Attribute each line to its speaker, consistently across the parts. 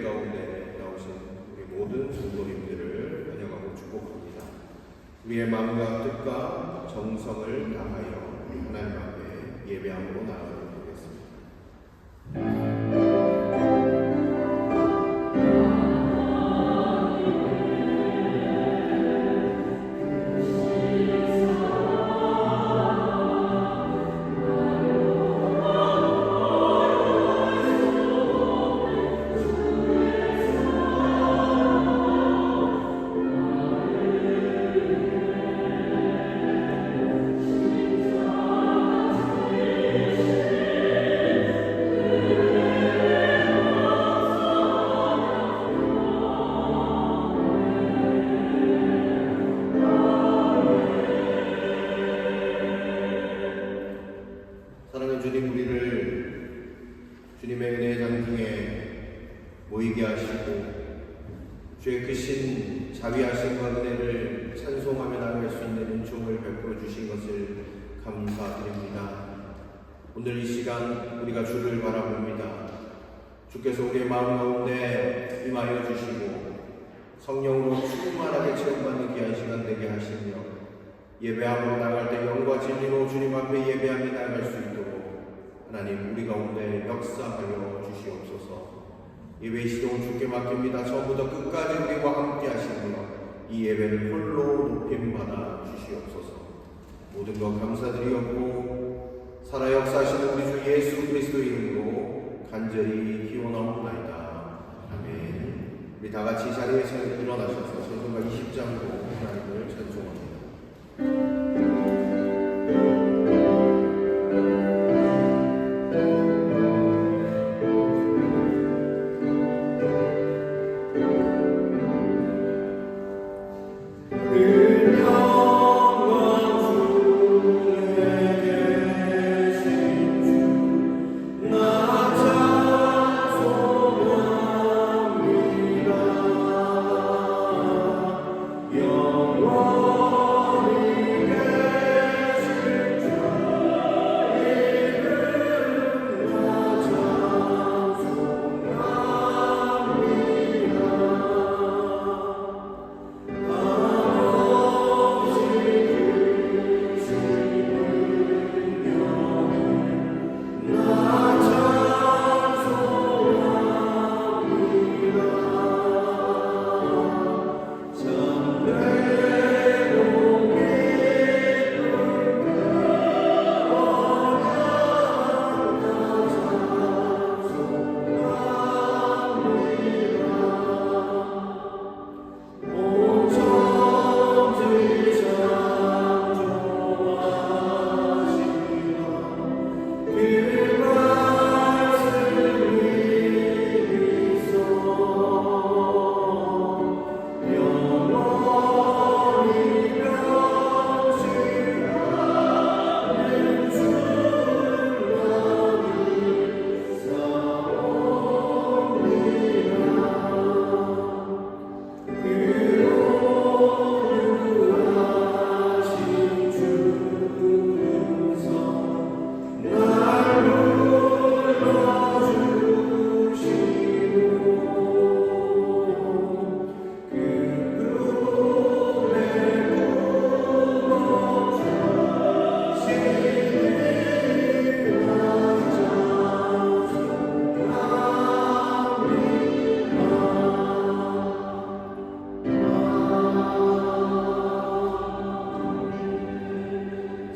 Speaker 1: 가운데 나오신 우리 모든 성도님들을 환영하고 축복합니다. 우리의 마음과 뜻과 정성을 다하여 하나님 앞에 예배함으로 나아가도록 하겠습니다. 사랑하는 주님, 우리를 주님의 은혜 장중에 모이게 하시고 주의 크신 자비하심과 은혜를 찬송하며 나갈 수 있는 은총을 베풀어 주신 것을 감사드립니다. 오늘 이 시간 우리가 주를 바라봅니다. 주께서 우리의 마음 가운데 임하여 주시고 성령으로 충만하게 체험받는 귀한 시간 되게 하시며 예배함으로 나갈 때 영과 진리로 주님 앞에 예배하며 나갈 수 있도록 하나님 우리 가운데 역사하여 주시옵소서. 예배 시동 주께 맡깁니다. 처음부터 끝까지 우리와 함께 하시며 이 예배를 홀로 높임받아 주시옵소서. 모든 것 감사드리옵고 살아 역사하시는 우리 주 예수 그리스도 이름으로 간절히 기원하옵나이다. 아멘. 우리 다같이 자리에서 일어나셔서 성경과 20장으로 하나님을 찬송합니다.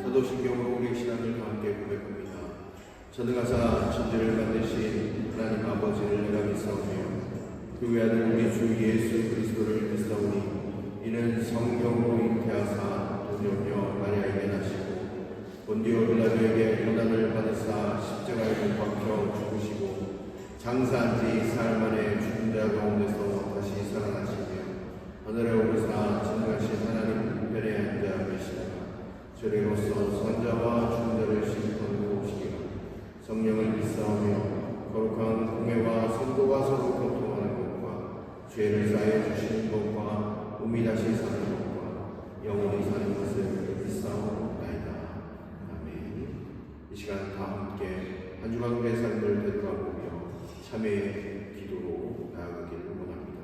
Speaker 1: 사도신경으로 우리의 신앙을 함께 고백합니다. 전능하사 천지를 만드신 하나님 아버지를 내가 믿사오며 그 외아들 우리 주 예수 그리스도를 믿사오니 이는 성령으로 잉태하사 동정녀 마리아에게 나시고 본디오 빌라도에게 고난을 받으사 십자가에 못 박혀 죽으시고 장사한 지 사흘 만에 죽은 자 가운데서 다시 살아나시며 하늘에 오르사 진능하신 하나님 우편에 앉아 계시다가 저리로서 선자와 중자를 심판하고 오시기로 성령을 믿사오며 거룩한 공회와 성도가 서로 교통하는 것과 죄를 사하여 주시는 것과 몸이 다시 사는 것과 영원히 사는 것을 믿사옵나이다. 아멘. 이 시간 다 함께 한 주간 우리의 삶을 되돌아보며 참회의 기도로 나아가기를 원합니다.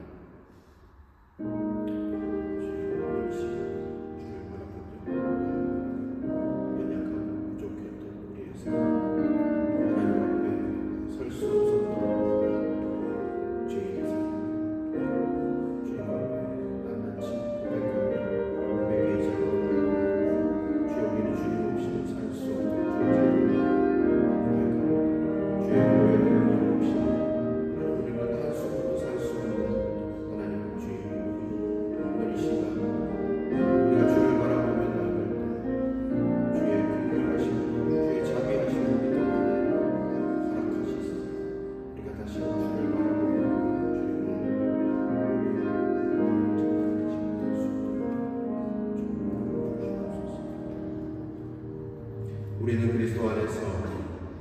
Speaker 1: 연약하고 부족했던 우리에서 하나님 앞에 설 수 없었던 죄인에서 주님 앞에 낱낱이 고백하며 회개의 자로 주여 우리는 주님 없이는 살 수 없는 존재입니다. 주의 보혈의 님 없이 우리는 한숨으로 살 수 없는 하나님의 주님, 이 시간 우리가 주를 바라보며 나아갈 때 주의 긍휼하심과 주의 자비하심을 믿었는데 허락하시사 우리가 다시 주를 바라보며 우리는 그리스도 안에서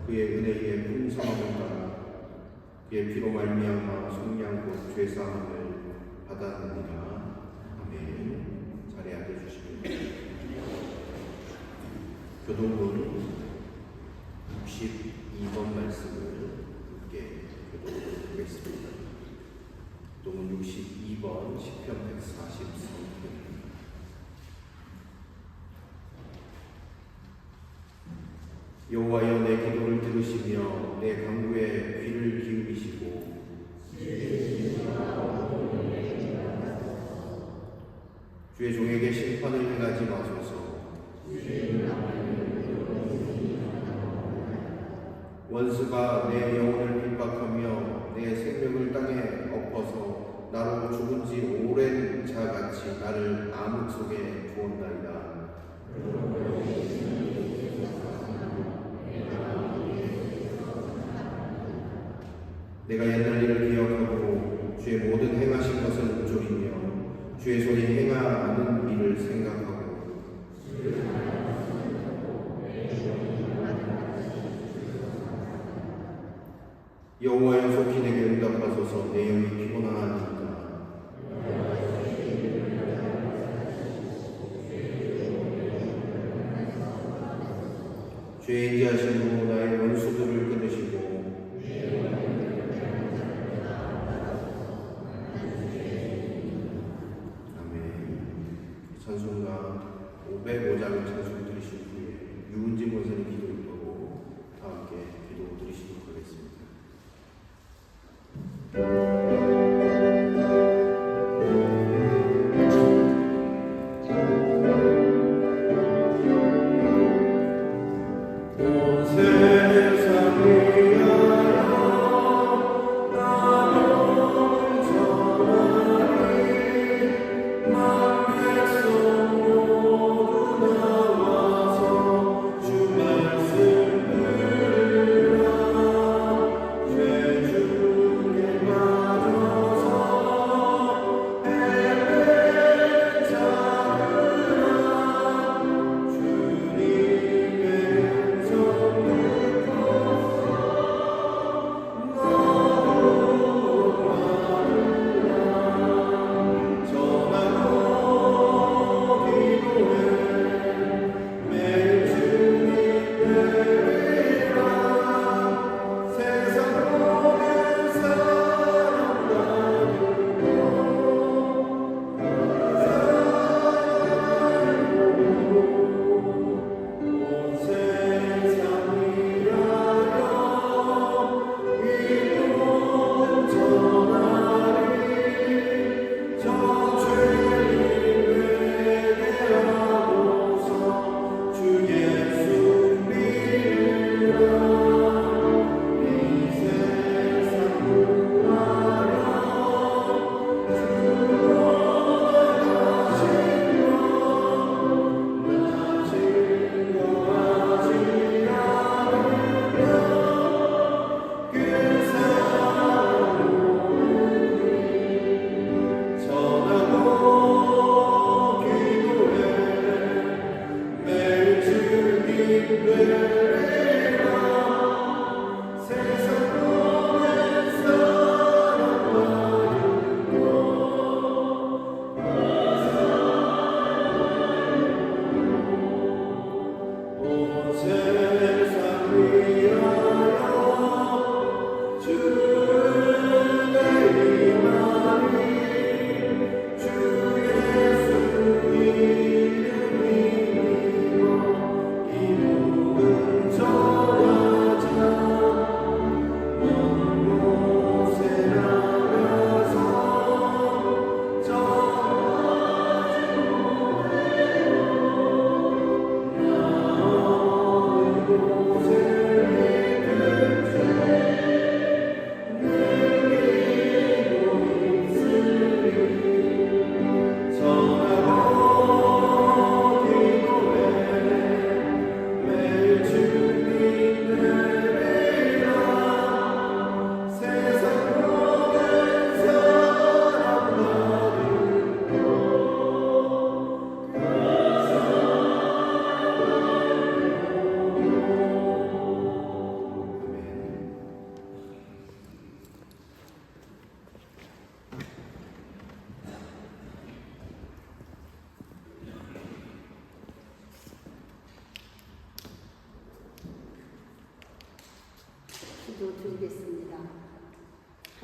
Speaker 1: 그의 은혜의 풍성함을 따라 그의 피로 말미암아 속량 곧 죄사함을 받았느니라. 아멘. 자리에 앉아주시면 교독은 62번 말씀을 함께 교독하도록 하겠습니다. 교독은 62번 시편 143편. 여호와여 내 기도를 들으시며 내 간구에 귀를 기울이시고 주의 종에게 심판을 행하지 마소서. 원수가 내 영혼을 핍박하며 내 생명을 땅에 엎어서 나로 죽은 지 오랜 자같이 나를 암흑 속에 두었나이다. 내가 옛날 일을 기억하고 주의 모든 행하신 것을 읊조리며 주의 손이 행하는 일을 생각하고 여호와여 속히 내게 응답하소서. 내 영이 피곤하나이다. 주의 인자하심으로 나의 원수들을 끊으시고 찬송가 505장을 찬송 드리신 후에 유은진 권사님 기도 읽고 다 함께 기도 드리시도록 하겠습니다.
Speaker 2: Oh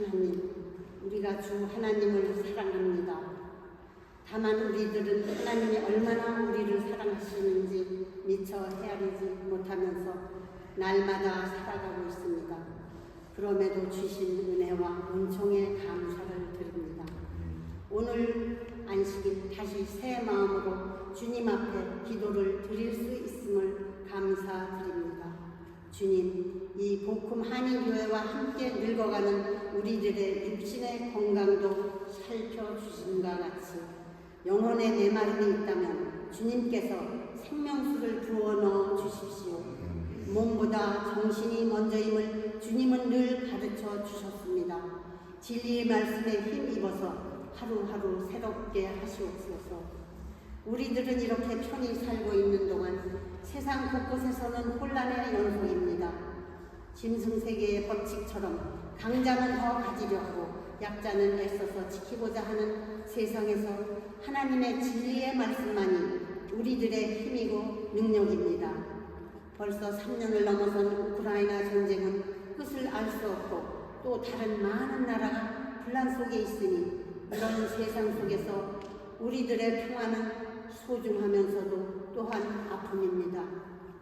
Speaker 2: 하나님, 우리가 주 하나님을 사랑합니다. 다만 우리들은 하나님이 얼마나 우리를 사랑하시는지 미처 헤아리지 못하면서 날마다 살아가고 있습니다. 그럼에도 주신 은혜와 은총에 감사를 드립니다. 오늘 안식일 다시 새 마음으로 주님 앞에 기도를 드릴 수 있음을 감사드립니다. 주님, 이 복음 한인교회와 함께 늙어가는 우리들의 육신의 건강도 살펴주신과 같이 영혼의 메마름이 있다면 주님께서 생명수를 부어 넣어 주십시오. 몸보다 정신이 먼저임을 주님은 늘 가르쳐 주셨습니다. 진리의 말씀에 힘입어서 하루하루 새롭게 하시옵소서. 우리들은 이렇게 편히 살고 있는 동안 세상 곳곳에서는 혼란의 연속입니다. 짐승세계의 법칙처럼 강자는 더 가지려고 약자는 애써서 지키고자 하는 세상에서 하나님의 진리의 말씀만이 우리들의 힘이고 능력입니다. 벌써 3년을 넘어선 우크라이나 전쟁은 끝을 알 수 없고 또 다른 많은 나라가 분란 속에 있으니 이런 세상 속에서 우리들의 평화는 소중하면서도 또한 아픔입니다.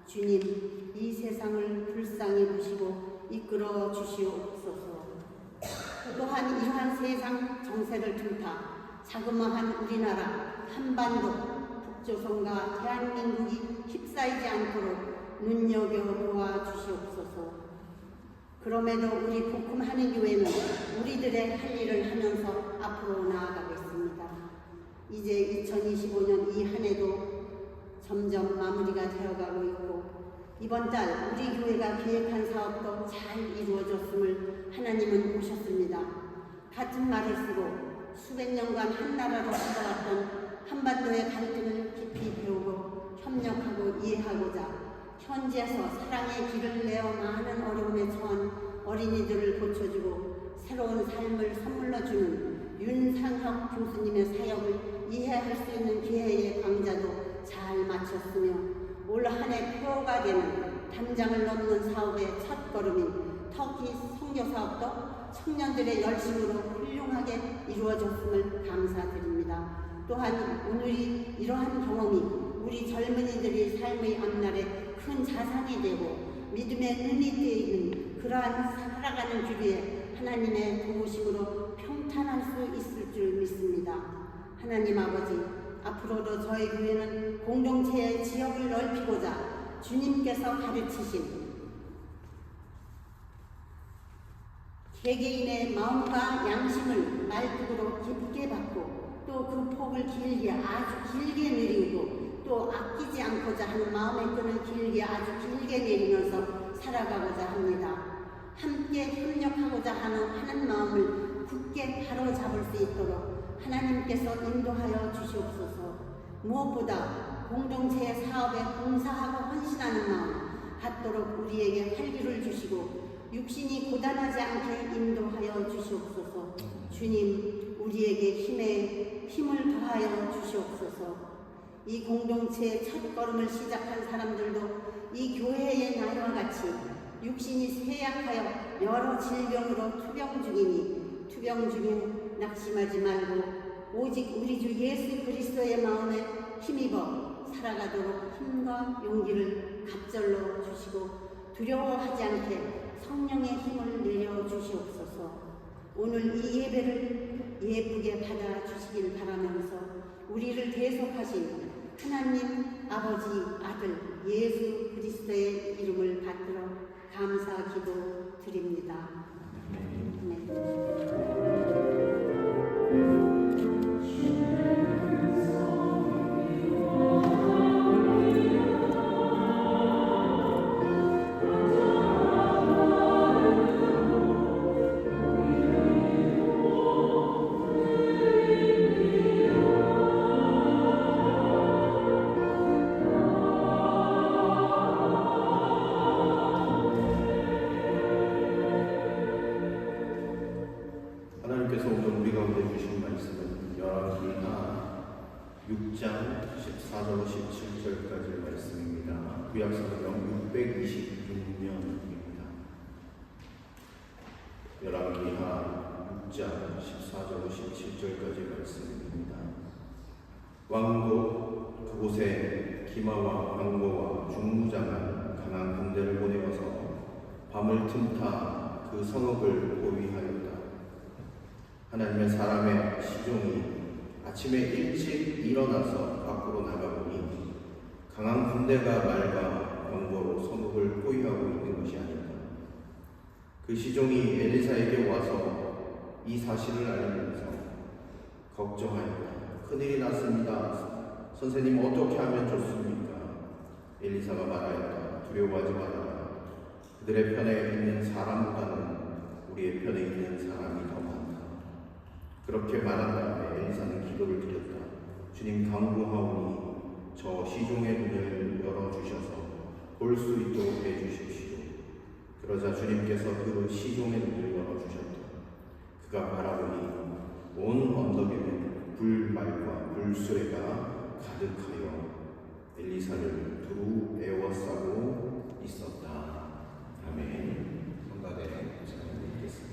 Speaker 2: 주님, 이 세상을 불쌍히 보시고 이끌어 주시옵소서. 또한 이러한 세상 정세를 틈타 자그마한 우리나라 한반도 북조선과 대한민국이 휩싸이지 않도록 눈여겨보아 주시옵소서. 그럼에도 우리 복음 한인교회는 우리들의 할 일을 하면서 앞으로 나아가겠습니다. 이제 2025년 이 한 해도 점점 마무리가 되어가고 있고 이번 달 우리 교회가 계획한 사업도 잘 이루어졌음을 하나님은 보셨습니다. 같은 말을 쓰고 수백 년간 한 나라로 살아왔던 한반도의 갈등을 깊이 배우고 협력하고 이해하고자 현지에서 사랑의 길을 내어 많은 어려움에 처한 어린이들을 고쳐주고 새로운 삶을 선물로 주는 윤상혁 교수님의 사역을 이해할 수 있는 기회의 강좌도 잘 마쳤으며 올 한 해 표가 되는 담장을 넘는 사업의 첫 걸음인 터키 선교 사업도 청년들의 열심으로 훌륭하게 이루어졌음을 감사드립니다. 또한 오늘이 이러한 경험이 우리 젊은이들의 삶의 앞날에 큰 자산이 되고 믿음의 눈이 뜨이는 그러한 살아가는 주류에 하나님의 도우심으로 평탄할 수 있을 줄 믿습니다. 하나님 아버지, 앞으로도 저희 교회는 공동체의 지역을 넓히고자 주님께서 가르치신 개개인의 마음과 양심을 말뚝으로 깊게 받고 또 그 폭을 길게 아주 길게 내리고 또 아끼지 않고자 하는 마음의 끈을 길게 아주 길게 내리면서 살아가고자 합니다. 함께 협력하고자 하는 마음을 굳게 바로잡을 수 있도록 하나님께서 인도하여 주시옵소서. 무엇보다 공동체의 사업에 봉사하고 헌신하는 마음 갖도록 우리에게 활기를 주시고 육신이 고단하지 않게 인도하여 주시옵소서. 주님, 우리에게 힘을 더하여 주시옵소서. 이 공동체의 첫 걸음을 시작한 사람들도 이 교회의 나이와 같이 육신이 쇠약하여 여러 질병으로 투병 중이니 투병 중에 낙심하지 말고 오직 우리 주 예수 그리스도의 마음에 힘입어 살아가도록 힘과 용기를 갑절로 주시고 두려워하지 않게 성령의 힘을 내려주시옵소서. 오늘 이 예배를 예쁘게 받아주시길 바라면서 우리를 대속하신 하나님 아버지 아들 예수 그리스도의 이름을 받들어 감사 기도 드립니다. 아멘.
Speaker 1: 하나님께서 오늘 우리 가운데 주신 말씀은 열왕기하 6장 14절 17절까지의 말씀입니다. 구약성경 626면입니다. 열왕기하 6장 14절 17절까지 말씀입니다. 왕도 그곳에 기마와 병거와 중무장한 강한 군대를 보내어서 밤을 틈타 그 성읍을 보위하였다. 하나님의 사람의 시종이 아침에 일찍 일어나서 밖으로 나가보니 강한 군대가 말과 병거로 성읍을 포위하고 있는 것이 아닌가. 그 시종이 엘리사에게 와서 이 사실을 알리면서 걱정하였다. 큰일이 났습니다. 선생님 어떻게 하면 좋습니까? 엘리사가 말하였다. 두려워하지 말아라. 그들의 편에 있는 사람보다는 우리의 편에 있는 사람이 더 많다. 그렇게 말한 다음에 엘리사는 기도를 드렸다. 주님 강구하오니 저 시종의 눈을 열어주셔서 볼 수 있도록 해주십시오. 그러자 주님께서 그 시종의 눈을 열어주셨다. 그가 바라보니 온 언덕에는 불말과 불수레가 가득하여 엘리사를 두루 에워싸고 있었다. 아멘. 성가대 찬양 드리겠습니다.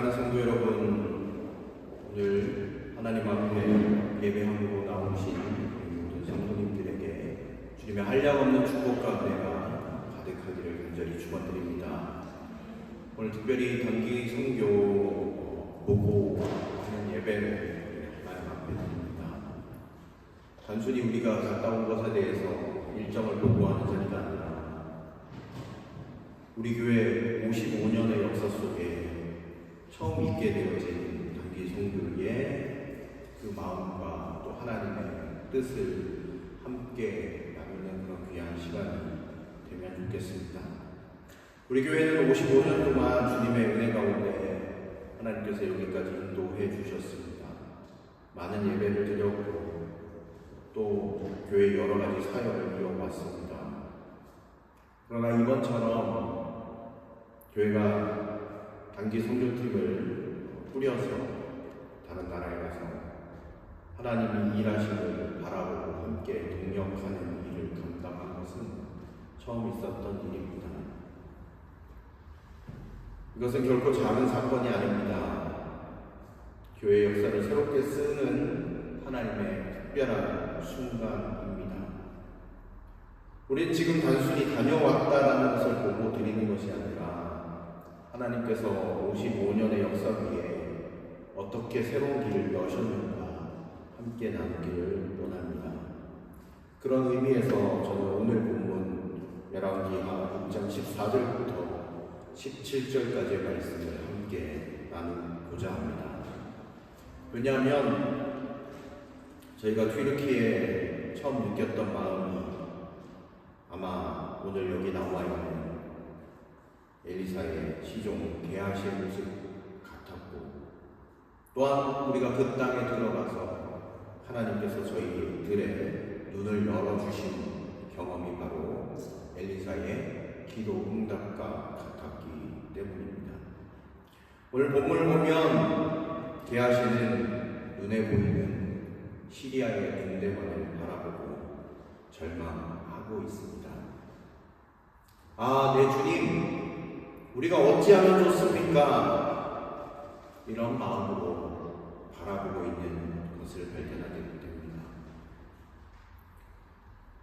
Speaker 1: 사랑하는 성도 여러분, 오늘 하나님 앞에 예배하고 나오신 모든 성도님들에게 주님의 한량없는 축복과 은혜가 가득하기를 간절히 축원드립니다. 오늘 특별히 단기 성교 보고 하는 예배를 하나님 앞에 드립니다. 단순히 우리가 갔다 온 것에 대해서 일정을 보고하는 자리가 아니라 우리 교회 55년의 역사 속에 처음 있게 되어진 단기 성교의 그 마음과 또 하나님의 뜻을 함께 나누는 그런 귀한 시간이 되면 좋겠습니다. 우리 교회는 55년 동안 주님의 은혜 가운데 하나님께서 여기까지 인도해 주셨습니다. 많은 예배를 드렸고 또 교회 여러 가지 사역을 이어왔습니다. 그러나 이번처럼 교회가 단기 선교팀을 꾸려서 다른 나라에 가서 하나님이 일하심을 바라보고 함께 동역하는 일을 감당한 것은 처음 있었던 일입니다. 이것은 결코 작은 사건이 아닙니다. 교회 역사를 새롭게 쓰는 하나님의 특별한 순간입니다. 우린 지금 단순히 다녀왔다라는 것을 보고 드리는 것이 아니라 하나님께서 55년의 역사 위에 어떻게 새로운 길을 여셨는가 함께 나누기를 원합니다. 그런 의미에서 저는 오늘 본문 열왕기하 6장 14절부터 17절까지의 말씀을 함께 나누고자 합니다. 왜냐하면 저희가 튀르키에 처음 느꼈던 마음이 아마 오늘 여기 나와 있는 엘리사의 시종 게하시의 모습 같았고, 또한 우리가 그 땅에 들어가서 하나님께서 저희들의 눈을 열어주신 경험이 바로 엘리사의 기도 응답과 같았기 때문입니다. 오늘 본문을 보면 게하시는 눈에 보이는 시리아의 군대만을 바라보고 절망하고 있습니다. 아, 내 주님, 우리가 어찌하면 좋습니까? 이런 마음으로 바라보고 있는 것을 발견하게 됩니다.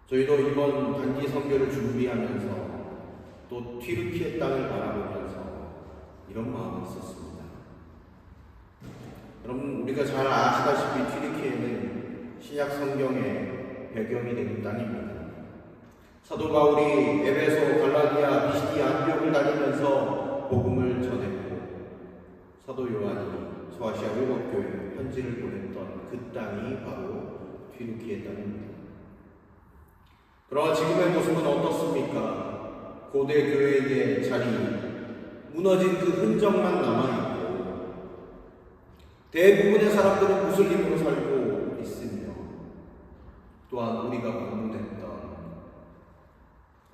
Speaker 1: 저희도 이번 단기 선교를 준비하면서 또 튀르키예 땅을 바라보면서 이런 마음이 있었습니다. 여러분, 우리가 잘 아시다시피 튀르키예는 신약 성경의 배경이 되는 땅입니다. 사도 바울이 에베소, 갈라디아, 비시디아, 안디옥을 다니면서 복음을 전했고 사도 요한이 소아시아 7교회 편지를 보냈던 그 땅이 바로 튀르키예 땅입니다. 그러나 지금의 모습은 어떻습니까? 고대 교회의 자리, 무너진 그 흔적만 남아있고 대부분의 사람들은 무슬림으로 살고 있으며 또한 우리가 방문했던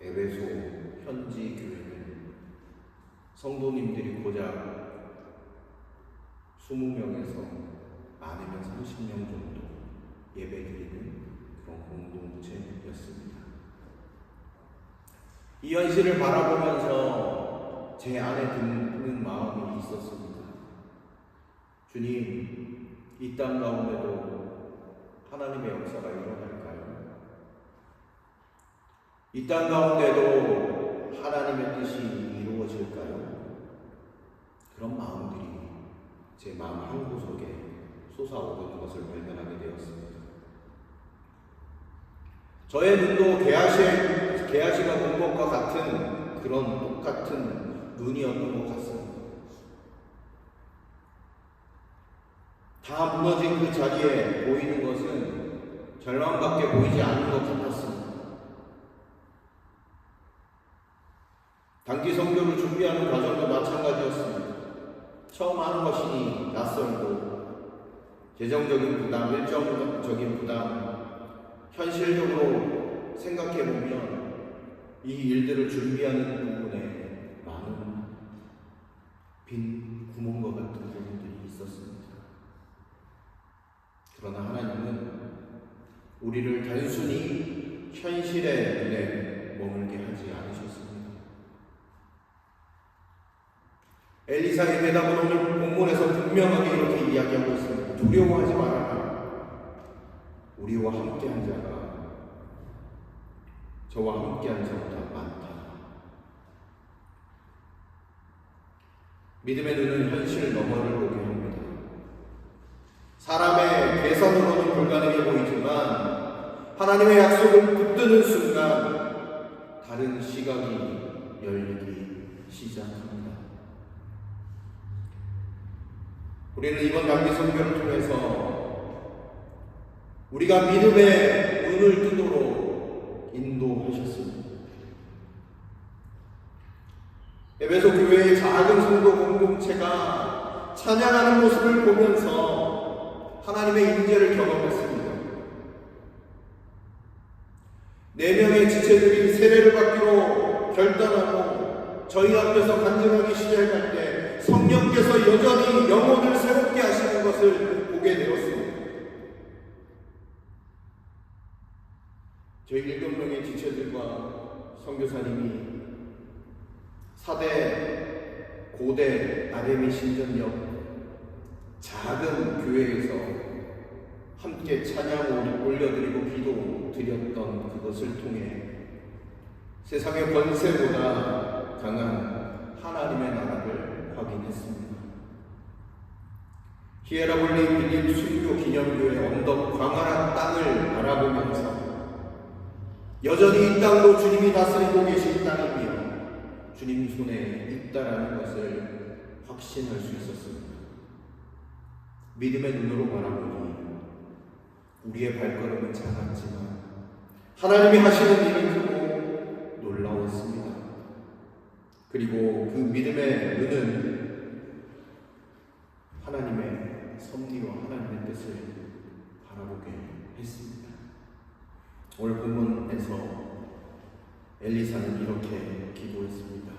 Speaker 1: 에베소 현지 교회는 성도님들이 고작 20명에서 많으면 30명 정도 예배드리는 그런 공동체였습니다. 이 현실을 바라보면서 제 안에 드는 마음이 있었습니다. 주님, 이 땅 가운데도 하나님의 역사가 일어날까요? 이 땅 가운데도 하나님의 뜻이 이루어질까요? 그런 마음들이 제 마음 한구석에 솟아오르는 것을 발견하게 되었습니다. 저의 눈도 게하시가 본 것과 같은 그런 똑같은 눈이었던 것 같습니다. 다 무너진 그 자리에 보이는 것은 절망밖에 보이지 않는 것 같았습니다. 단기 선교를 준비하는 과정도 마찬가지였습니다. 처음 하는 것이니 낯설고 재정적인 부담, 일정적인 부담, 현실적으로 생각해보면 이 일들을 준비하는 부분에 많은 빈 구멍과 같은 부분들이 있었습니다. 그러나 하나님은 우리를 단순히 현실의 눈에 머물게 하지 않으셨습니다. 엘리사 예배당은 오늘 본문에 분명하게 이렇게 이야기하고 있습니다. 두려워하지 말아라. 우리와 함께한 자가 저와 함께한 자보다 많다. 믿음의 눈은 현실 너머를 보게 합니다. 사람의 계산으로는 불가능해 보이지만 하나님의 약속을 붙드는 순간 다른 시각이 열리기 시작합니다. 우리는 이번 단기 선교를 통해서 우리가 믿음의 눈을 뜨도록 인도하셨습니다. 에베소 교회의 작은 성도 공동체가 찬양하는 모습을 보면서 하나님의 임재를 경험했습니다. 4명의 지체들이 세례를 받기로 결단하고 저희 앞에서 간증하기 시작할 때 성령께서 여전히 영혼을 새롭게 하시는 것을 보게 되었습니다. 저희 7명의 지체들과 선교사님이 4대 고대 아데미 신전역 작은 교회에서 함께 찬양을 올려드리고 기도 드렸던 그것을 통해 세상의 권세보다 강한 하나님의 나라를 확인했습니다. 히에라볼리 빌립 순교 기념교회 언덕 광활한 땅을 바라보면서 여전히 이 땅도 주님이 다스리고 계신 땅이며 주님 손에 있다라는 것을 확신할 수 있었습니다. 믿음의 눈으로 바라보니 우리의 발걸음은 작았지만 하나님이 하시는 일은 크고 놀라웠습니다. 그리고 그 믿음의 눈은 하나님의 섭리와 하나님의 뜻을 바라보게 했습니다. 오늘 본문에서 엘리사는 이렇게 기도했습니다.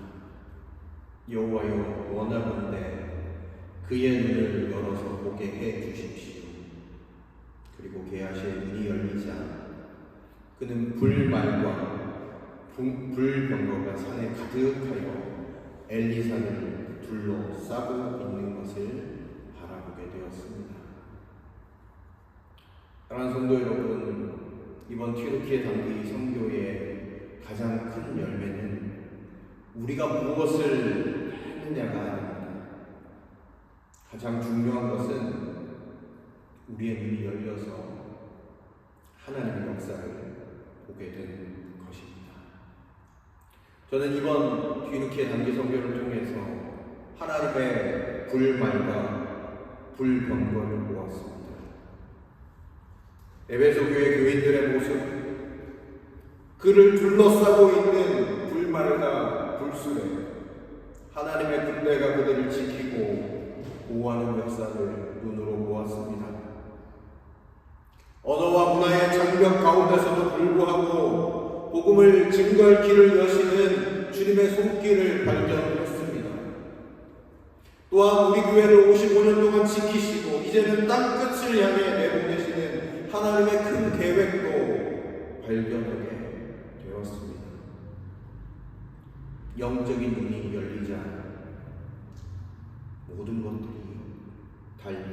Speaker 1: 여호와여, 원하건대 그의 눈을 열어서 보게 해 주십시오. 그리고 게하시의 눈이 열리자 그는 불말과 불병거가 산에 가득하여 엘리사를 둘러싸고 있는 것을 바라보게 되었습니다. 사랑하는 성도 여러분, 이번 튀르키예 단기 선교의 가장 큰 열매는 우리가 무엇을 했느냐가 아닙니다. 가장 중요한 것은 우리의 눈이 열려서 하나님의 역사를 보게 되는 것입니다. 저는 이번 튀르키예 단기 선교를 통해서 하나님의 불말과 불병거를 보았습니다. 에베소 교회 교인들의 모습, 그를 둘러싸고 있는 불말과 불술에 하나님의 군대가 그들을 지키고 보호하는 역사를 눈으로 보았습니다. 언어와 문화의 장벽 가운데서도 불구하고 복음을 증거할 길을 여시는 주님의 손길을 발견했습니다. 또한 우리 교회를 55년 동안 지키시고 이제는 땅 끝을 향해 내보내시는 하나님의 큰 계획도 발견하게 되었습니다. 영적인 눈이 열리자 모든 것들이 달리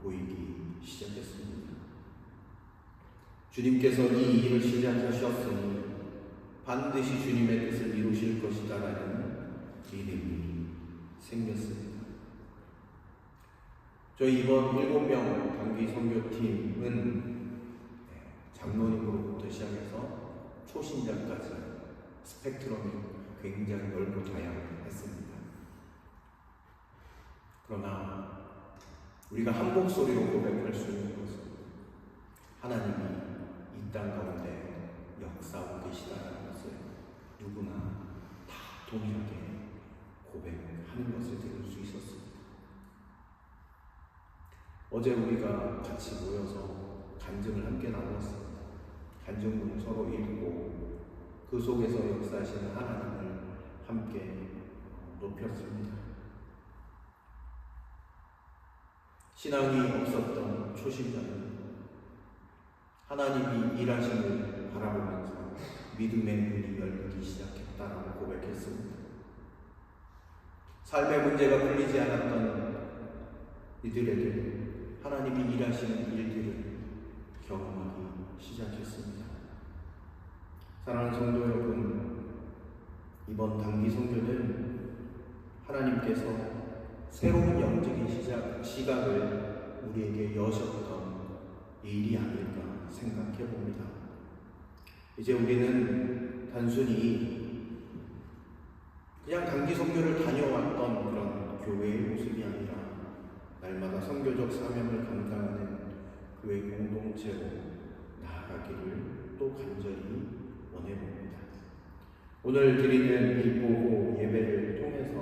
Speaker 1: 보이기 시작했습니다. 주님께서 이 일을 시작하셨으니 반드시 주님의 뜻을 이루실 것이다라는 믿음이 생겼습니다. 저희 이번 7명 단기 선교팀은 장로님으로부터 시작해서 초신자까지 스펙트럼이 굉장히 넓고 다양했습니다. 그러나 우리가 한 목소리로 고백할 수 있는 것은 하나님이 이 땅 가운데 역사하고 계시다는 것을 누구나 다 동일하게 고백하는 것을 들을 수 있었습니다. 어제 우리가 같이 모여서 간증을 함께 나눴습니다. 간증문을 서로 읽고 그 속에서 역사하시는 하나님을 함께 높였습니다. 신앙이 없었던 초신자는 하나님이 일하심을 바라보면서 믿음의 눈이 열리기 시작했다라고 고백했습니다. 삶의 문제가 풀리지 않았던 이들에게 하나님이 일하시는 일들을 경험하기 시작했습니다. 사랑하는 성도 여러분, 이번 단기 선교는 하나님께서 새로운 영적인 시각을 우리에게 여셨던 일이 아닐까 생각해 봅니다. 이제 우리는 단순히 그냥 단기 선교를 다녀왔던 그런 교회의 모습이 아니라 날마다 선교적 사명을 감당하는 교회 공동체로 나아가기를 또 간절히 원해봅니다. 오늘 드리는 이 보고 예배를 통해서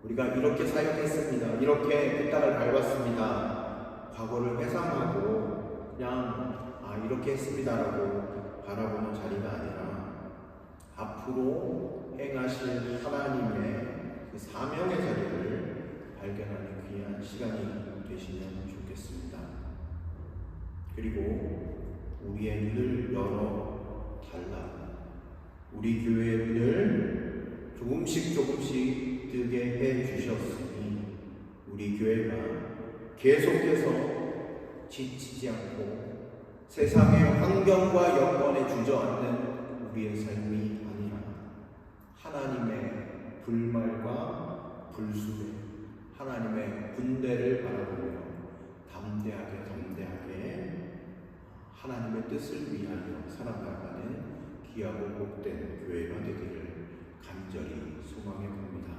Speaker 1: 우리가 이렇게 사역했습니다, 이렇게 그 땅을 밟았습니다, 과거를 회상하고 그냥 이렇게 했습니다라고 바라보는 자리가 아니라 앞으로 행하실 하나님의 그 사명의 자리를 발견하는 귀한 시간이 되시면 좋겠습니다. 그리고 우리의 눈을 열어 달라, 우리 교회의 눈을 조금씩 뜨게 해 주셨으니 우리 교회가 계속해서 지치지 않고 세상의 환경과 여건에 주저앉는 우리의 삶이 아니라 하나님의 불말과 불수에 하나님의 군대를 바라보며 담대하게 하나님의 뜻을 위하여 살아나가는 귀하고 복된 교회가 되기를 간절히 소망해 봅니다.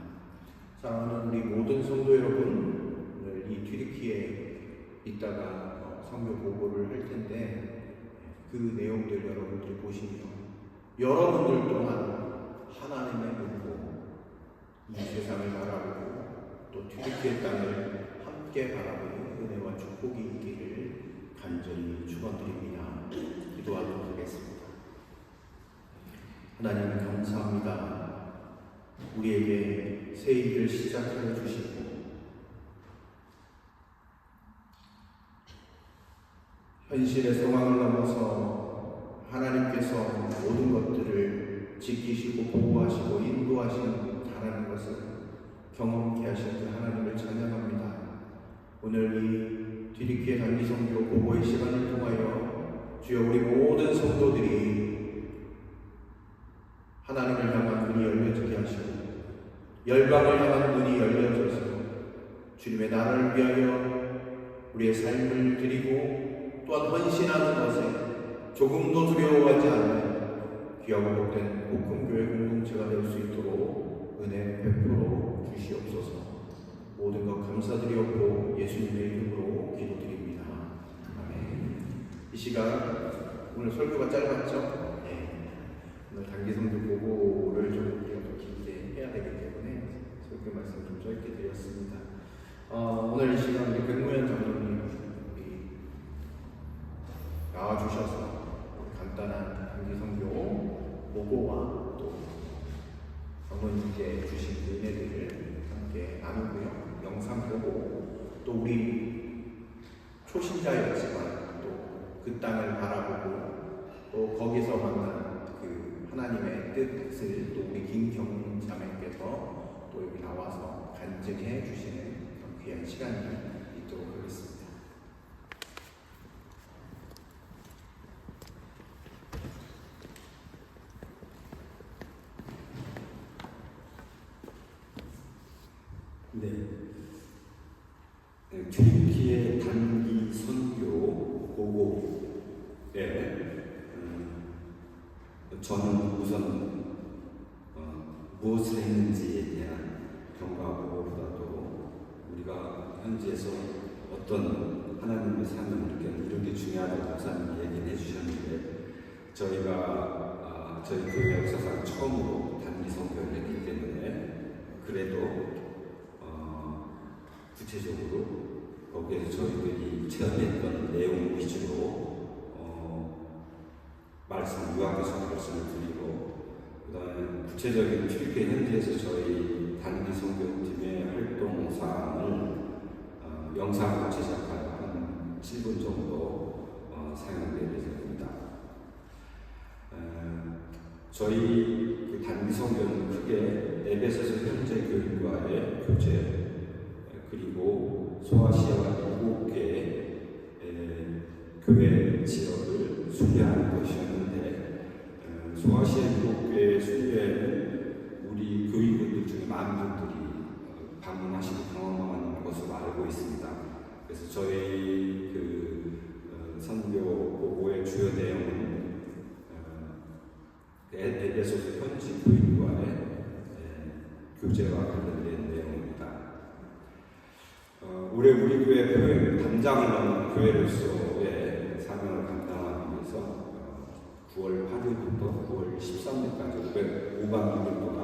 Speaker 1: 사랑하는 우리 모든 성도 여러분, 오늘 이 튀르키예에 있다가 선교 보고를 할 텐데 그 내용들 여러분들이 보시며 여러분들 또한 하나님의 눈으로 이 세상을 바라보고 또 튀르키예 땅을 함께 바라보는 은혜와 축복이 있기를 간절히 축원드립니다. 기도하도록 하겠습니다. 하나님 감사합니다. 우리에게 새 일을 시작하여 주시고 현실의 상황을 넘어서 하나님께서 모든 것들을 지키시고 보호하시고 인도하신다라는 것을 경험케 하신 그 하나님을 찬양합니다. 오늘 이 튀르키예 단기 선교 보고의 시간을 통하여 주여 우리 모든 성도들이 하나님을 향한 눈이 열려지게 하시고 열방을 향한 눈이 열려져서 주님의 나라를 위하여 우리의 삶을 드리고 또한 헌신하는 것에 조금도 두려워하지 않는 귀하고 복된 복음교회 공동체가 될 수 있도록 은혜 베풀어 주시옵소서. 모든 것 감사드리옵고 예수님의 이름으로 기도드립니다. 아멘. 이 시간 오늘 설교가 짧았죠? 네. 오늘 단기 선교 보고를 좀 우리가 더 길게 해야 되기 때문에 설교 말씀 좀 짧게 드렸습니다. 오늘 이 시간 우리 백무현 장로님 나와주셔서 간단한 단기 선교 보고와 또 장로님께 주신 은혜들을 함께 나누고요. 영상 보고 또 우리 초신자였지만 또 그 땅을 바라보고 또 거기서 만난 그 하나님의 뜻을 또 우리 김경민 자매께서 또 여기 나와서 간증해 주시는 그런 귀한 시간이 있도록 하겠습니다.
Speaker 3: 네, 튀르키예 단기 선교 보고에 저는 우선 무엇을 했는지에 대한 경과 보고보다도 우리가 현지에서 어떤 하나님의 사명을 이런 게 중요하다고 목사님이 얘기를 해주셨는데 저희가 저희 교회 역사상 처음으로 단기 선교를 했기 때문에 그래도 구체적으로 거기에서 저희들이 체험했던 내용 위주로 요약해서 말씀을 드리고 그 다음에 구체적인 튀르키예 현지에서 저희 단기 선교팀의 활동 사항을 영상으로 제작하여 한 7분 정도 사용될 예정입니다. 저희 그 단기 선교는 크게 에베소서 현재 교인과의 교제 그리고 소아시아 7개 교회 지역을 순례하는 것이었는데 소아시아 7개 순례는 우리 교인분들 중에 많은 분들이 방문하시고 경험하는 것으로 알고 있습니다. 그래서 저희 선교 보고의 주요 내용은 에베소서 현지 교인과의 교제와 관련된 내용입니다. 올해 우리 교회 교회 담장을 넘은 교회로서의 사명을 감당하기 위해서 9월 8일부터 9월 13일까지 5박 6일 동안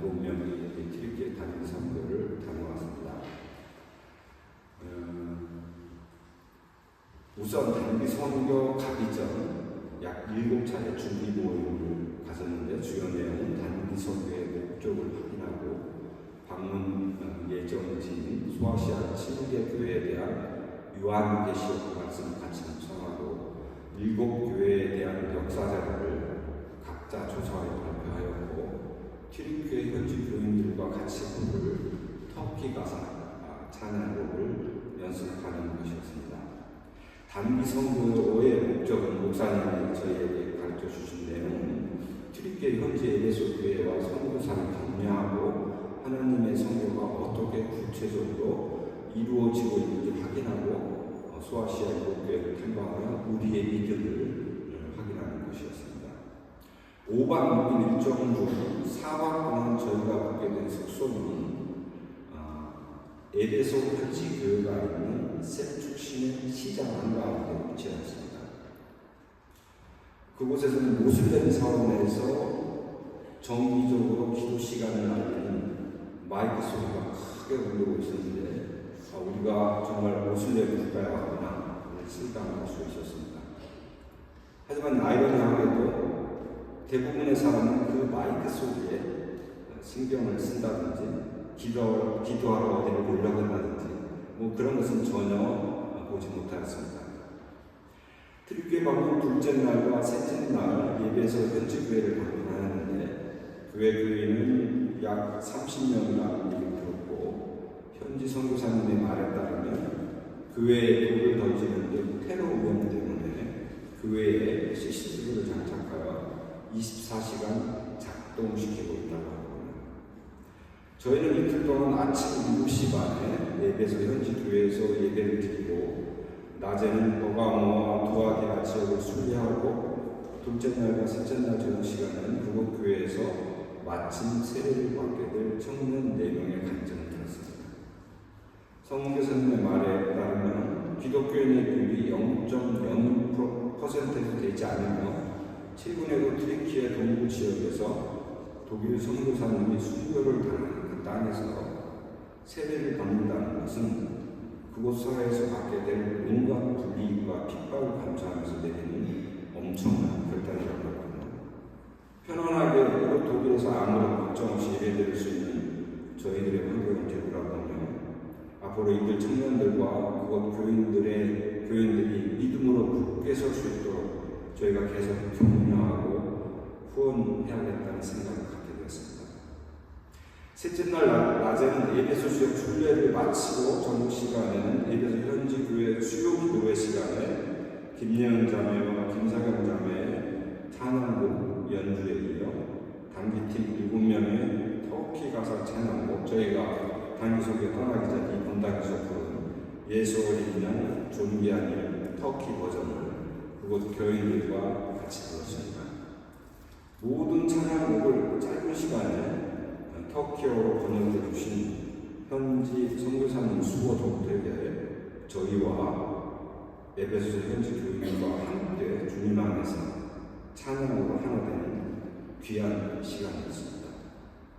Speaker 3: 7명이 튀르키예 단기 선교를 다녀왔습니다. 우선 단기 선교 가기 전 약 7차례 준비 모임을 가졌는데 주요 내용은 단기 선교의 목적을 확인하고 방문 예정지인 소아시아 7개 교회에 대한 요한계시록 말씀 같이 묵상하고 7교회에 대한 역사 자료를 각자 조사하여 발표하였고 튀르키예 현지 교인들과 같이 부를 터키 가사 찬양곡을 연습하는 것이었습니다. 단기 선교의 목적은 목사님이 저희에게 가르쳐 주신 내용은 튀르키예 현지 에베소 교회와 선교사를 격려하고 하나님의 선교가 어떻게 구체적으로 이루어지고 있는지 확인하고 소아시아 7교회를 탐방하며 우리의 믿음을 확인하는 것이었습니다. 5박 6일 일정 중 4박 동안 저희가 보게 된 숙소는 에베소 현지 교회가 있는 셀축신의 시장 한가운데 위치했습니다. 그곳에서는 모슬렘 사원에서 정기적으로 기도 시간을 알리는 마이크 소리가 크게 울리고 있었는데 우리가 정말 모슬렘 국가에 왔구나 실감할 수 있었습니다. 하지만 아이러니하게도 대부분의 사람은 그 마이크 소리에 신경을 쓴다든지 기도하러 어디를 올라간다든지 그런 것은 전혀 보지 못하였습니다. 튀르키예 방문 둘째 날과 셋째 날 예배에서 현지 교회를 방문하였는데 교회는 약 30명이라는 얘기를 들었고 현지 선교사님의 말에 따르면 교회에 돌을 던지는 등 테러 위험 때문에 교회에 CCTV를 장착하여 24시간 작동시키고 있다고 합니다. 저희는 이틀 동안 아침 7시 반에 예배소 현지 교회에서 예배를 드리고 낮에는 버가모와 두아기라 지역을 순례하고 둘째 날과 셋째 날 저녁 시간에는 그곳 교회에서 마침 세례를 받게 될 청년 4명의 간증을 들었습니다. 성교사님의 말에 따르면 기독교인의 비율이 0.06%도 되지 않으며 최근에도 튀르키예 동부 지역에서 독일 선교사님이 순교를 당한 그 땅에서 세례를 받는다는 것은 그곳 사회에서 받게 될 온갖 불이익과 핍박을 감수하면서 내리는 엄청난 결단이라고 합니다. 편안하게 그곳 독일에서 아무런 걱정 없이 예배드릴 수 있는 저희들의 환경을 되돌아보며 앞으로 이들 청년들과 그곳 교인들이 믿음으로 굳게 설 수 있도록 저희가 계속 격려하고 후원해야겠다는 생각을 갖게 되었습니다. 셋째 날 낮에는 에베소 지역 순례를 마치고 저녁 시간에는 에베소 현지 교회 수요 기도회 시간에 김예은 자매와 김사경 자매의 찬양곡 연주에 이어 단기팀 7명의 터키 가사 찬양곡 저희가 단기 속에 떠나기 전 이 분단에서 부른 예수 어린 양 존귀한 일 터키 버전을 그곳 교인들과 같이 불렀습니다. 모든 찬양곡을 짧은 시간에 터키어로 번역해 주신 현지 선교사님 수고 동태에게 저희와 에베소 현지 교인과 함께 주님 안에서 찬양으로 하나 되는 귀한 시간이었습니다.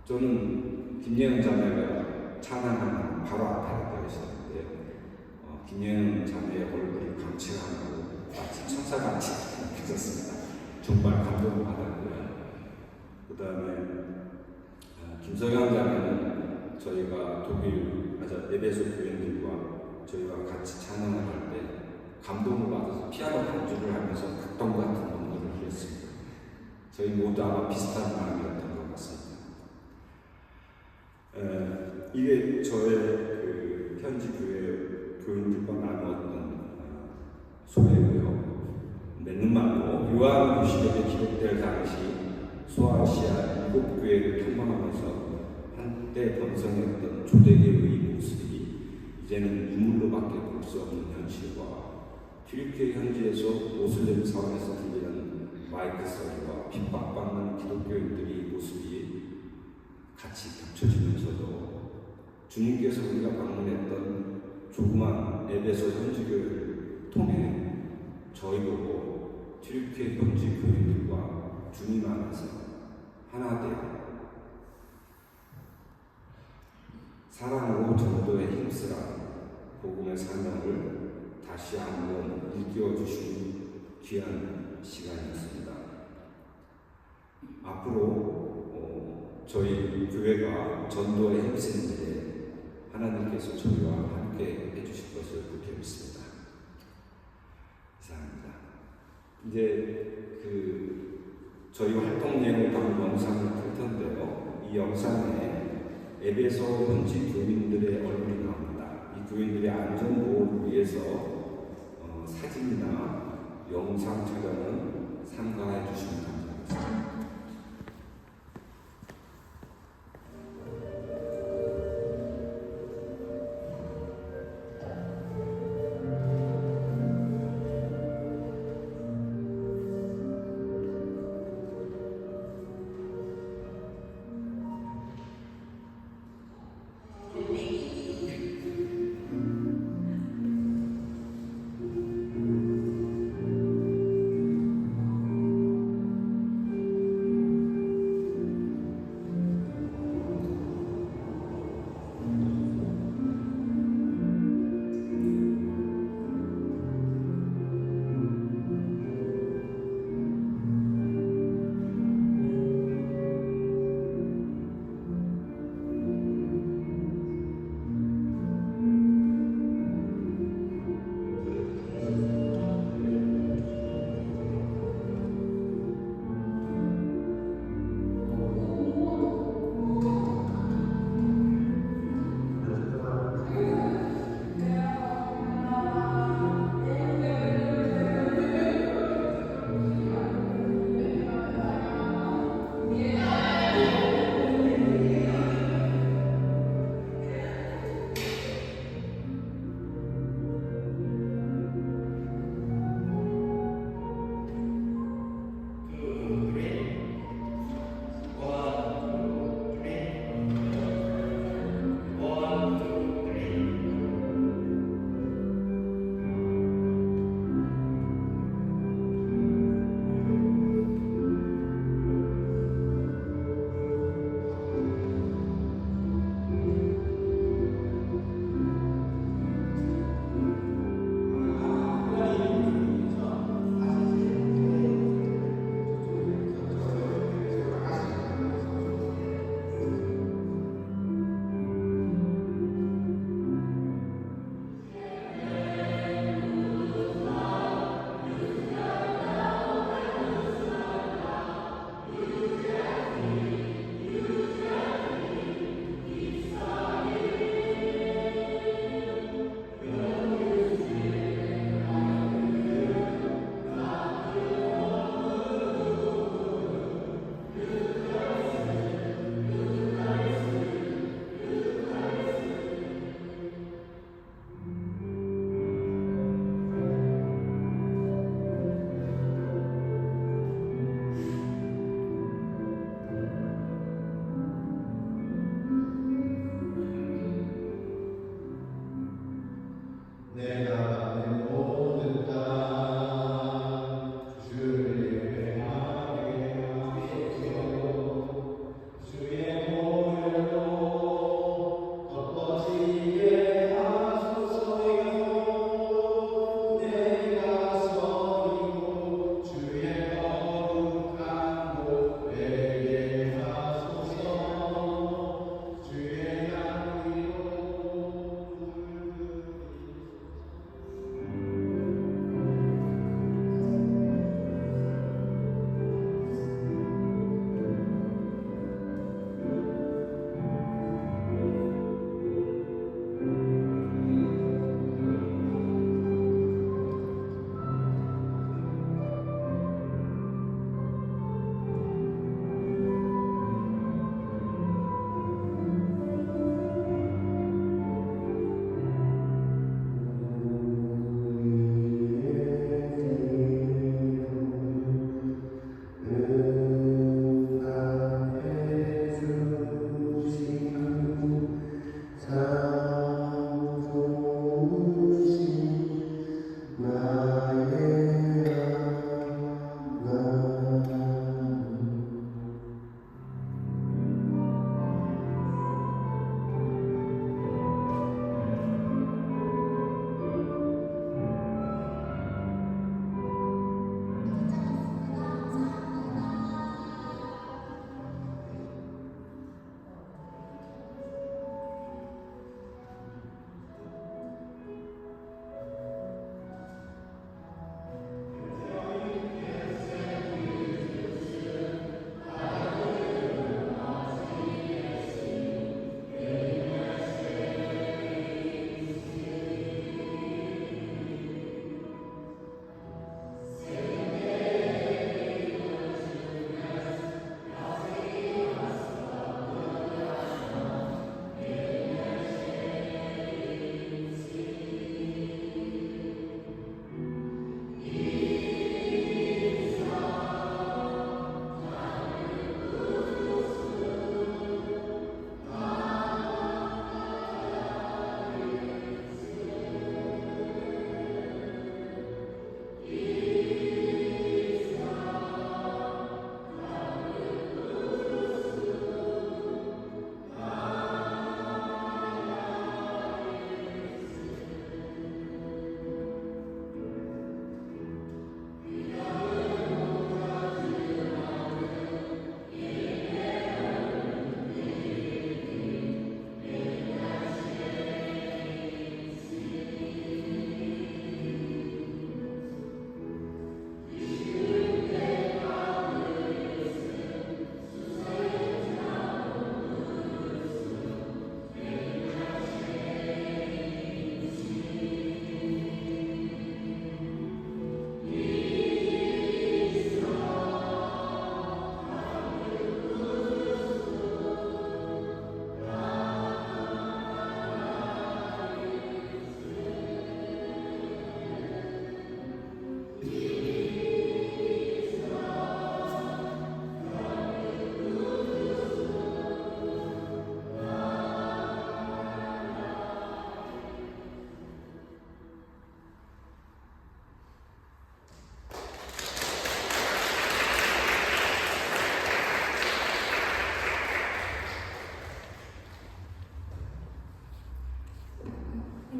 Speaker 3: 저는 김예은 자매가 찬양하는 바로 앞에 앉아 있었는데 김예은 자매의 얼굴이 감칠하고 마치 천사같이 느껴졌습니다. 정말 감동을 받았고요. 그 다음에 김서경 자매는 저희가 독일 에베소 교인들과 저희와 같이 찬양을 할 때 감동을 받아서 피아노 반주를 하면서 극동 같은 눈물을 흘렸습니다. 저희 모두 아마 비슷한 마음이었던 것 같습니다. 이게 저의 현지 교인들과 나누었던 소회고요. 맺는 말로 요한계시록에 기록될 당시 소아시아 7교회를 탐방하면서 한때 번성했던 초대교회의 모습이 이제는 유물로밖에 볼 수 없는 현실과 필리핀 현지에서 모슬렘 사원에서 들리는 마이크 소리와 핍박받는 기독교인들의 모습이 같이 겹쳐지면서도 주님께서 우리가 방문했던 조그만 에베소 현지교회를 통해 저희 보고 필리핀 현지 교인들과 주님 안에서 하나 되어 사랑으로 전도에 힘쓰라 복음의 사명을 다시 한번 일깨워 주신 귀한 시간이었습니다. 앞으로 저희 교회가 전도에 힘쓰는 일에 하나님께서 저희와 함께 해주실 것을 그렇게 믿습니다. 이상입니다. 이제 저희 활동 내용을 담은 영상을 볼 텐데요. 이 영상에 에베소 현지 교인들의 얼굴이 나옵니다. 이 교인들의 안전 보호를 위해서 사진이나 영상 촬영은 삼가해 주시면 감사하겠습니다.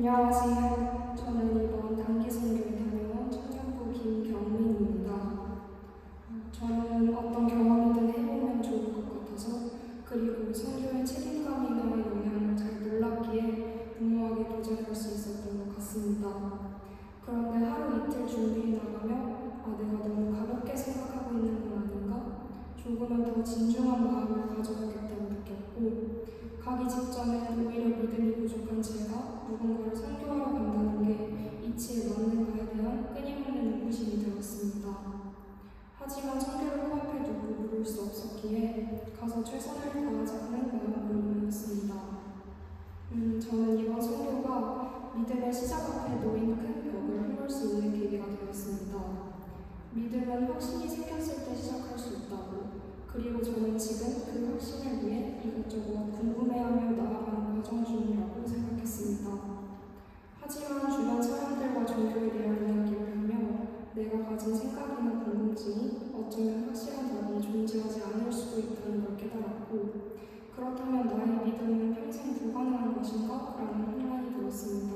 Speaker 4: 안녕하세요. 저는 이번 단기 선교에 다녀온 청년부 김경민입니다. 저는 어떤 경험이든 해보면 좋을 것 같아서 그리고 선교의 책임감이나 영향을 잘 몰랐기에 무모하게 도전할 수 있었던 것 같습니다. 그런데 하루 이틀 준비해 나가며 내가 너무 가볍게 생각하고 있는 건 아닌가? 조금은 더 진중한 마음을 가져보겠다고 느꼈고 가기 직전에 오히려 믿음이 부족한 제가 누군가를 선교하러 간다는 게 이치에 맞는가에 대한 끊임없는 의구심이 들었습니다. 하지만 선교를 코앞에 두고 물을 수 없었기에 가서 최선을 다하자는 마음으로 임했습니다. 저는 이번 선교가 믿음의 시작 앞에 놓인 큰 벽을 허물 수 있는 계기가 되었습니다. 믿음은 확신이 생겼을 때 시작할 수 있다고 그리고 저는 지금 그 확신을 위해 이것저것 궁금해하며 나아가는 과정 중이라고 생각했습니다. 하지만 주변 사람들과 종교에 대한 이야기를 하며 내가 가진 생각이나 궁금증이 어쩌면 확실한 답이 존재하지 않을 수도 있다는 걸 깨달았고 그렇다면 나의 믿음은 평생 불가능한 것인가? 라는 혼란이 들었습니다.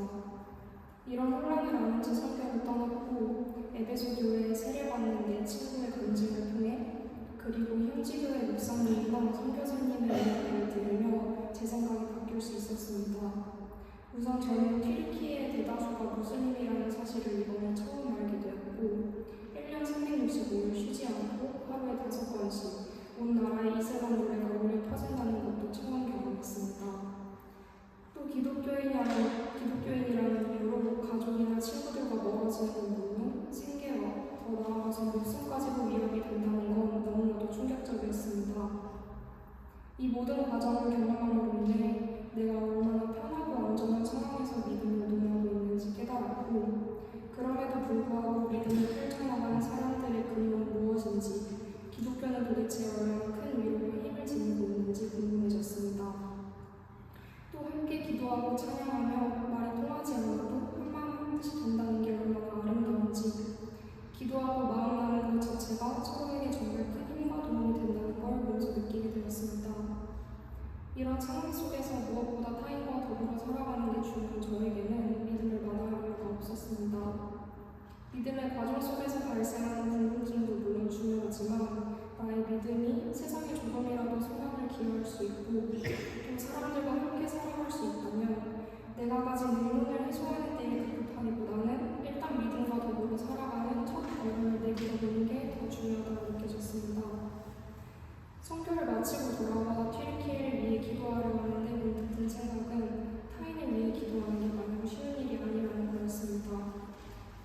Speaker 4: 이런 혼란을 아는 채 선교를 떠났고 에베소 교회에 세례받는 내 친구의 간증을 통해 그리고 현지교회 목사님과 선교사님의 이야기를 들으며 제 생각이 바뀔 수 있었습니다. 우선 저는 튀르키예의 대다수가 무슬림이라는 사실을 이번에 처음 알게 되었고 1년 365일 쉬지 않고 하루에 5번씩 온 나라에 이슬람 노래가 울려 퍼진다는 것도 처음 경험했습니다. 또 기독교인이라는 이유로 가족이나 친구들과 멀어지는 건 물론 생계와 더 나아가서 목숨까지도 위협이 된다는 건 너무나도 충격적이었습니다. 이 모든 과정을 경험함으로 인해 내가 얼마나 편하고 안전한 상황에서 믿음을 논하고 있는지 깨달았고 그럼에도 불구하고 믿음을 펼쳐나가는 사람들의 근원은 무엇인지 기독교는 도대체 얼마나 큰 위로와 힘을 지니고 있는지 궁금해졌습니다. 또 함께 기도하고 찬양하며 말이 통하지 않아도 한마음 한뜻이 된다는 게 얼마나 아름다운지 기도하고 마음 나누는 것 자체가 서로에게 정말 큰 힘과 도움이 된다는 걸 몸소 느끼게 되었습니다. 이런 상황 속에서 무엇보다 타인과 더불어 살아가는 게 중요한 저에게는 믿음을 마다할 이유가 없었습니다. 믿음의 과정 속에서 발생하는 궁금증도 물론 중요하지만 나의 믿음이 세상에 조금이라도 소망을 기여할 수 있고 또 사람들과 함께 살아갈 수 있다면 내가 가진 의문을 해소하는 데에 급급하기보다는 일단 믿음과 더불어 살아가는 첫 발걸음을 내딛어보는 게 더 중요하다고 느껴졌습니다. 선교를 마치고 돌아와 튀르키예를 위해 기도하려 하는데 문득 든 생각은 타인을 위해 기도하는 게 마냥 쉬운 일이 아니라는 거였습니다.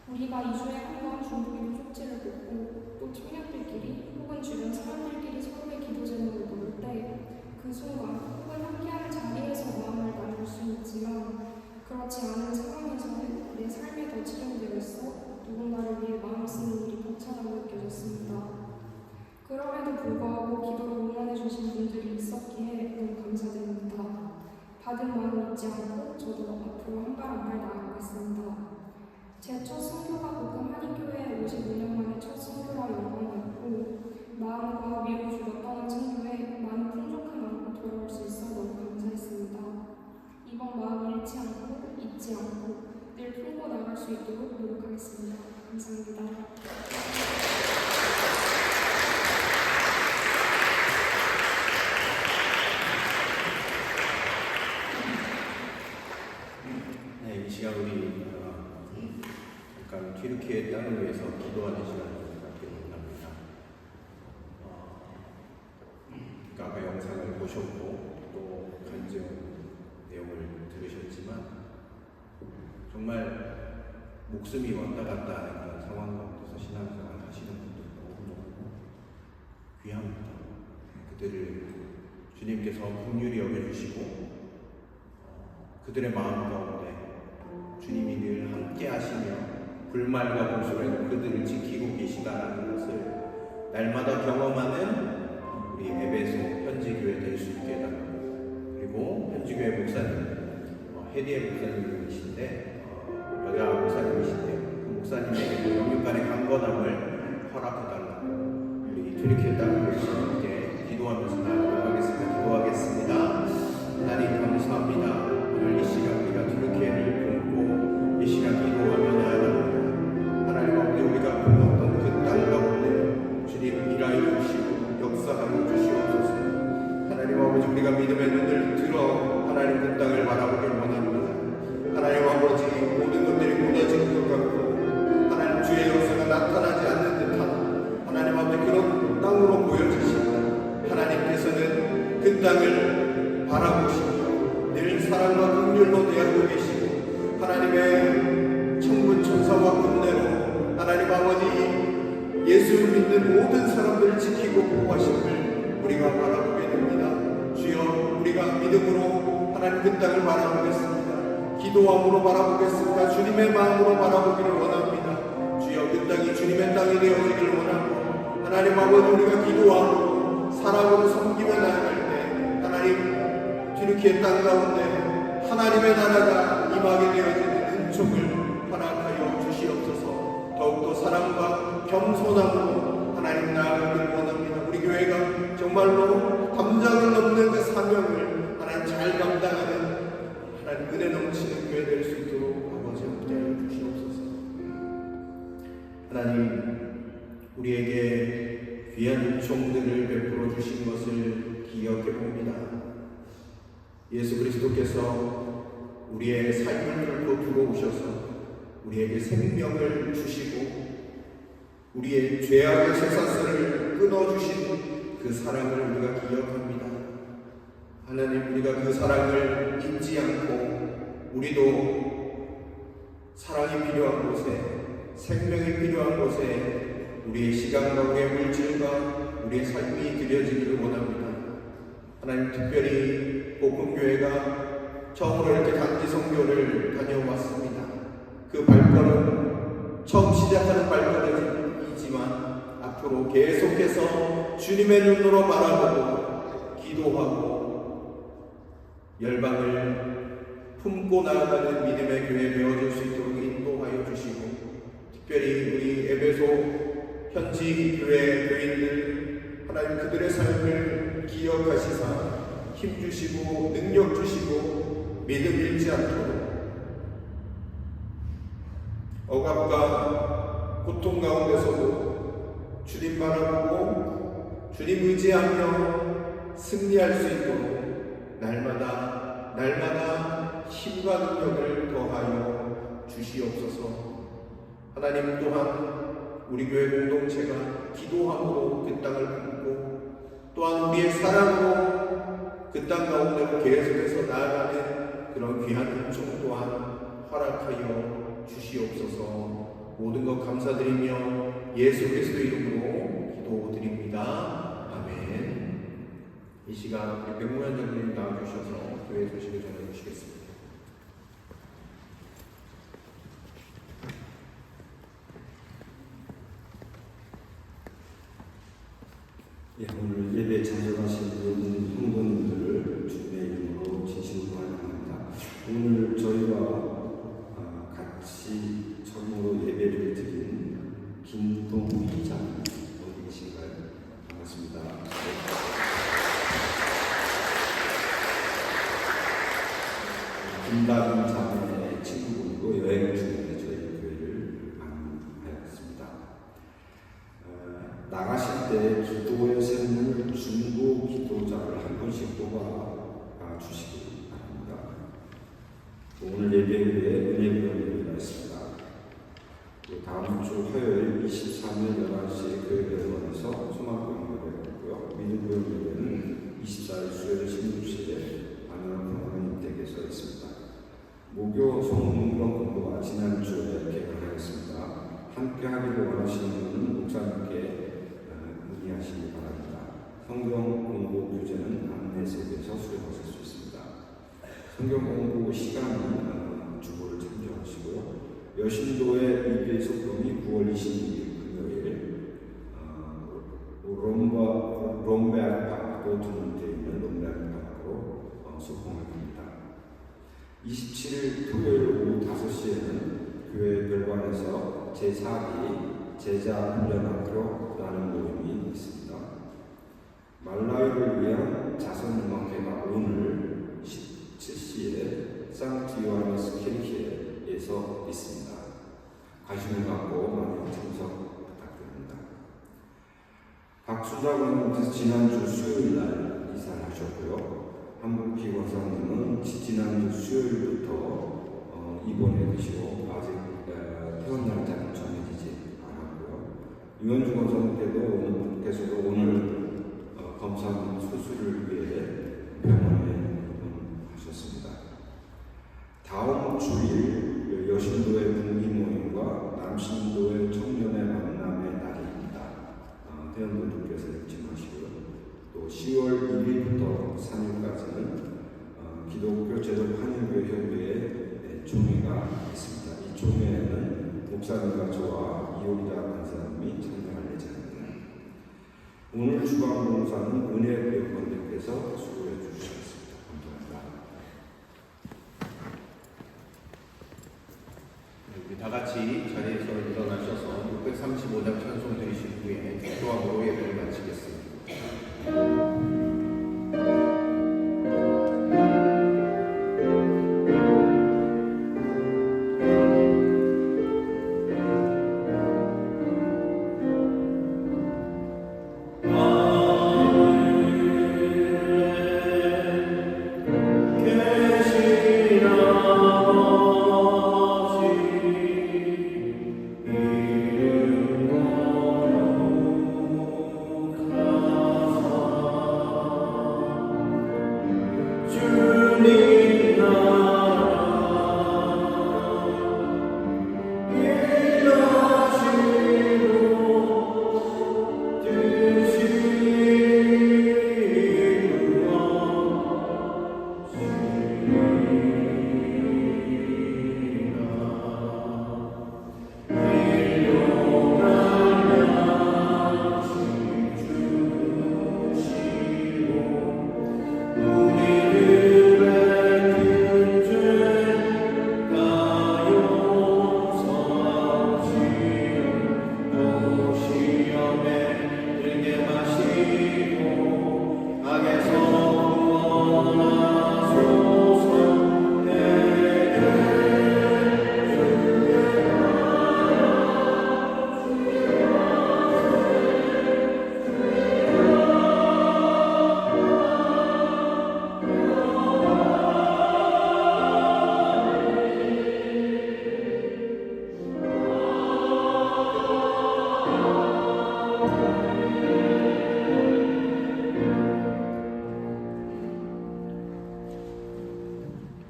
Speaker 4: 우리가 2주에 한 번 중보기도 쪽지를 뽑고 또 청년들끼리 혹은 주변 사람들끼리 서로의 기도 제목을 모을 때 그 순간 혹은 함께하는 자리에서 마음을 나눌 수 있지만 그렇지 않은 상황에서는 내 삶에 더 치중되어 있어 누군가를 위해 마음 쓰는 일이 벅차다고 느껴졌습니다. 그럼에도 불구하고 기도로 응원해주신 분들이 있었기에 너무 감사드립니다. 받은 마음 잊지 않고 저도 앞으로 한 발 한 발 나아가겠습니다. 제 첫 선교가 복음 한인교회에 55년 만에 첫 선교라 영광이었고 마음과 위로 주러 떠난 선교에 많은 풍족한 마음으로 돌아올 수 있어 너무 감사했습니다. 이번 마음 잃지 않고 잊지 않고 늘 풀고 나갈 수 있도록 노력하겠습니다. 감사합니다.
Speaker 1: 네, 이 시간 우리 잠깐 튀르키예 땅을 위해서 기도하는 시간을 갖게 합니다. 아까 영상을 보셨고 또 간증 내용을 들으셨지만 정말 목숨이 왔다 갔다 하는 그런 상황 가운데서 신앙생활 하시는 분들 너무너무 귀합니다. 그들을 주님께서 긍휼히 여겨주시고 그들의 마음 가운데 주님이 늘 함께 하시며 불말과 공소에도 그들을 지키고 계시다라는 것을 날마다 경험하는 우리 에베소 현지교회 될 수 있게 해달라고. 그리고 현지교회 목사님 헤디의 목사님이신데 여자 목사님이신데 그 목사님에게도 영육간의 강건함을 허락해달라고 우리 튀르키예 땅을 위해서 함께 기도하면서 나아가도록 하겠습니다. 기도하겠습니다. 하나님 감사합니다. 오늘 이 시간 우리가 튀르키예를 돕고 나타나지 않는 듯한 하나님 아버지 그런 땅으로 보여지시고 하나님께서는 그 땅을 바라보시며 늘 사랑과 긍휼로 대하고 계시고 하나님의 천군 천사와 군대로 하나님 아버지 예수를 믿는 모든 사람들을 지키고 보호하심을 우리가 바라보게 됩니다. 주여 우리가 믿음으로 하나님 그 땅을 바라보겠습니다. 기도함으로 바라보겠습니다. 주님의 마음으로 바라보기를 원합니다. 주여 그 땅이 주님의 땅이 되어지기를 원하고 하나님 아버지 우리가 기도함으로 사랑으로 섬기며 나아갈 때 하나님 주님의 땅 가운데 하나님의 나라가 임하게 되어지는 은총을 허락하여 주시옵소서. 더욱더 사랑과 겸손함으로 하나님 나아가기를 원합니다. 우리 교회가 정말로 담장을 넘는 그 사명을 하나님 잘 감당하는 하나님 은혜 넘치는 교회 될 수 있도록 아버지 함께 주시옵소서. 하나님 우리에게 귀한 은총들을 베풀어 주신 것을 기억해 봅니다. 예수 그리스도께서 우리의 삶을 뚫고 들어오셔서 우리에게 생명을 주시고 우리의 죄악의 쇠사슬을 끊어주신 그 사랑을 우리가 기억합니다. 하나님 우리가 그 사랑을 잊지 않고 우리도 사랑이 필요한 곳에 생명이 필요한 곳에 우리의 시간과 우리의 물질과 우리의 삶이 드려지기를 원합니다. 하나님 특별히 복음교회가 처음으로 이렇게 단기 선교를 다녀왔습니다. 그 발걸음 처음 시작하는 발걸음이지만 앞으로 계속해서 주님의 눈으로 바라보고 기도하고 열방을 품고 나아가는 믿음의 교회 되어줄 수 있도록 인도하여 주시고 특별히 우리 에베소 현지 교회 교인들 하나님 그들의 삶을 기억하시사 힘주시고 능력 주시고 믿음 잃지 않도록 억압과 고통 가운데서도 주님 바라보고 주님 의지하며 승리할 수 있도록 날마다 힘과 능력을 더하여 주시옵소서. 하나님 또한 우리 교회 공동체가 기도함으로 그 땅을 품고 또한 우리의 사랑으로 그 땅 가운데로 계속해서 나아가는 그런 귀한 은총 또한 허락하여 주시옵소서. 모든 것 감사드리며 예수 그리스도 이름으로 기도드립니다. 아멘. 이 시간 우리 백무현 장로님 나와주셔서 교회 소식을 전해주시겠습니다.
Speaker 3: 예, 오늘 예배 참석하신 모든 성도님들을 주님의 이름으로 진심으로 환영합니다. 오늘 저희와 같이 처음으로 예배를 드린 김동희 장로님 어디 계신가요? 반갑습니다. 김다빈 자매의 친구분이고 여행 중에 저희 교회를 방문하였습니다. 나가실 때 기도의 샘물 중보 기도자를 한 번씩 뽑아 주시기 바랍니다. 오늘 예배 후에 은혜 부여를 있습니다. 다음 주 화요일 23일 11시에 교회병원에서 소망부여를 있고요. 믿음부여는 24일 수요일 16시에 안원병원 댁에서 있습니다. 목요 성경 공부가 지난주에 개강하였습니다. 함께 하기를 원하시는 분은 목사님께 문의하시기 바랍니다. 성경 공부 교재는 안내석에서 수령하실 수 있습니다. 성경 공부 시간은 주보를 참조하시고요. 여신도의 EBA 속동이 9월 22일 금요일 롬베아파크로 등록되어 있는 롬베아파크로 소통할 겁니다. 27일 토요일 오후 5시에는 교회 별관에서 제4기 제자 훈련학교라는 모임이 있습니다. 말라위를 위한 자선음악회가 오늘 17시에 상트 요하네스 킬키에서 있습니다. 관심을 갖고 많은 참석 부탁드립니다. 박수자군님께서 지난주 수요일날 이사를 하셨고요. 한국기관사님은 지난주 수요일부터 입원해 계시고 아직 퇴원 날짜는 정해지지 않았고요. 유현주 권사님께서도 오늘 검사 및 수술을 위해 병원에 입원하셨습니다. 다음 주일 여신도의 분기 모임과 남신도의 청년의 만남의 날입니다. 회원분들께서 잊지 마시고요. 또 10월 1일부터 3일까지는 기독교 제독 한일교 협의회 총회가 있습니다. 이 총회에는 목사님과 저와 이용자 간사님이 참여할 예정입니다. 오늘 주간 봉사는 은혜 여건님께서 수고해 주셨습니다. 감사합니다.
Speaker 1: 우리 다 같이 자리에서 일어나셔서 635장 찬송 드리신 후에 기도함으로 예배를 마치겠습니다.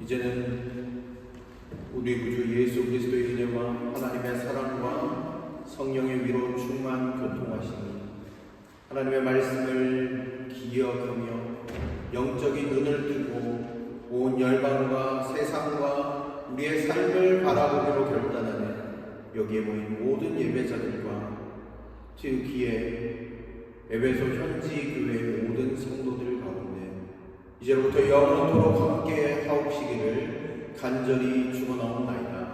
Speaker 1: 이제는 우리 구주 예수 그리스도의 은혜와 하나님의 사랑과 성령의 위로 충만 교통하시니 하나님의 말씀을 기억하며 영적인 눈을 뜨고 온 열방과 세상과 우리의 삶을 바라보기로 결단하는 여기에 모인 모든 예배자들과 특히에 에베소 현지 교회의 모든 성도들 가운데 이제부터 영원토록 함께 하옵시기를 간절히 축원하옵나이다.